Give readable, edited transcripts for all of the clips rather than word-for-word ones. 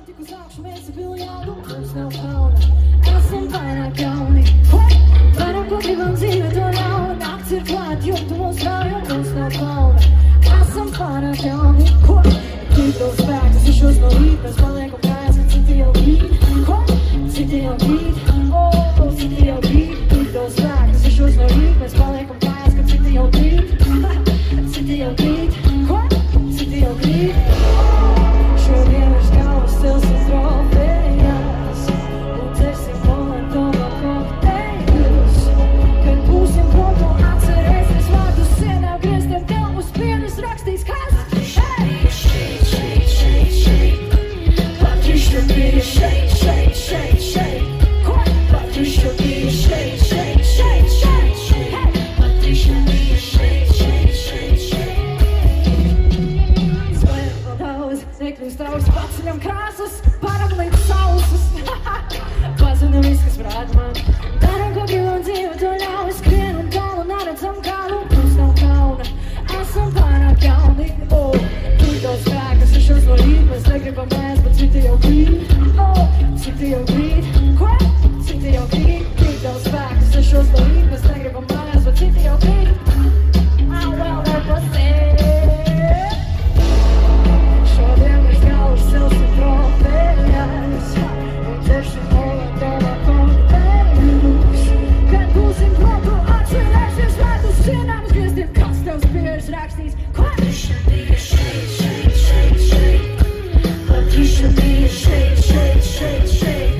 tik uz augšu mēs biljādu, mums nav kauna. Esam vairāk jauni, varam ko gribam dzīve to ļauna. Nakts ir klāt, jo tu mūs rauj, mums nav kauna. Esam vairāk jauni, tik daudz spēks, izšos no rīt, mēs paliekam kājas, un citi jau grīt, citi jau grīt, citi jau grīt. Tik daudz spēks, izšos no rīt, mēs paliekam kājas, ka citi jau grīt, citi jau grīt, citi jau grīt. Šodien virs galvas celsim trofejas un dzersim molotova kokteļus. Kad būsim prom, to atcerēsies vārdus sienā, grieztiem tev uz spiedas rakstīs kas? Patricia bija šeit, šeit, šeit, šeit. Patricia bija šeit, šeit, šeit, šeit. Patricia bija šeit, šeit, šeit, šeit. Spēr vēl daudz, nekļūst daudz, paceļam krāsas, param līdz sausas. Pazina viss, kas prāt man. Daram, ko gribam dzīve, to ļauj, skrienam tālu, neredzam kālu, mums nav kauna. Esam pārāk jauni, tik daudz spēkas, izšos no rīt, mēs negribam mēs, bet citi jau grīt, citi jau grīt, citi jau grīt, tik daudz spēkas, izšos no rīt, mēs negribam mēs, bet citi jau grīt. I will never say. Šodien virs galvas celsim trofejas un dzersim molotova kokteļus. Kad būsim prom, tu atcerēsies vārdus sienām, uz grieztiem kas tev spiež rakstīs. Patricia bija šeit, šeit, šeit, šeit. Patricia bija šeit, šeit, šeit, šeit.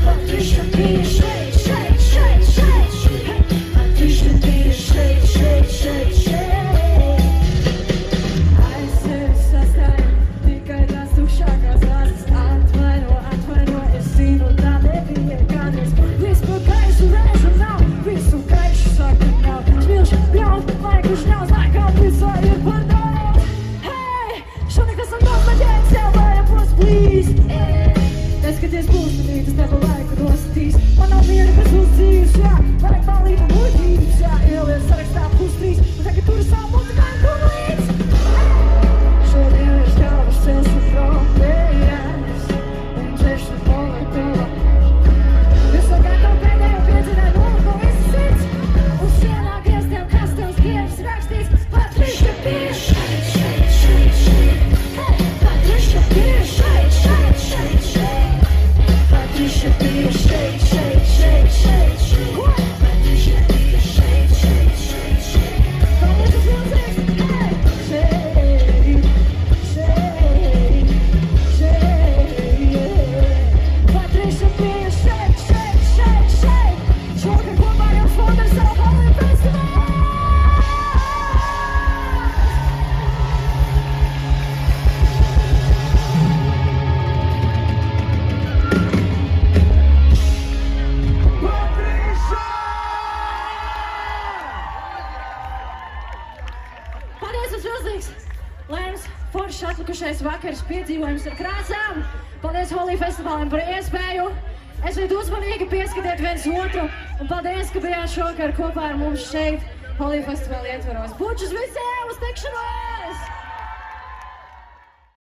Patricia bija šeit, šeit, šeit, šeit. Patricia bija šeit, šeit, šeit, šeit. Aiz sevis sastāju tikai tās tukšākās vārdas. Atvaino, es zinu, tā nebija kādreiz. Visu gaišu reizu nav, visu gaišu saka nav. Smilši bļaut, laiku šņaus, laikam visā ir par daudz. Hei, šonakt esam daudz maģēji, sev vajapos, please. Neskaties būšanī, tas tev laiku nostīs. Man nav miera bez uzdzīves, jā, vajag palība muļķības, jā. Ielies sarakstā +3, un tagad tur savu muzikāju kur līdz. Šodien virs galvas celsim trofejas un dzersim molotova. Visu gatavu pēdējo piedzināt nulli, ko visi sirds. Uz sienā grieztiem kas tev spiež rakstīs. Patricia bija šeit, šeit, šeit, šeit. Patricia bija šeit, šeit, šeit, šeit. Patricia bija šeit, šeit, šeit, šeit, šeit. Patricia bija šeit, šeit, šeit, šeit. Paldies, tas milzīgs! Šeit, šeit, šeit. Patricia bija šeit, šeit, šeit, šeit. Šokar kopā jums fondar savu Halloween festivālu! Paldies, tas milzīgs! Lai jums foršs atlikušais vakars piedzīvojums ar krāsām. Paldies Halloween festivālam par iespēju. Esiet uzmanīgi, pieskatiet viens otru. Un paldies, ka bijāt šovakar kopā ar mums šeit Halloween festivāla ietvaros. Bučus visiem uz tikšanos!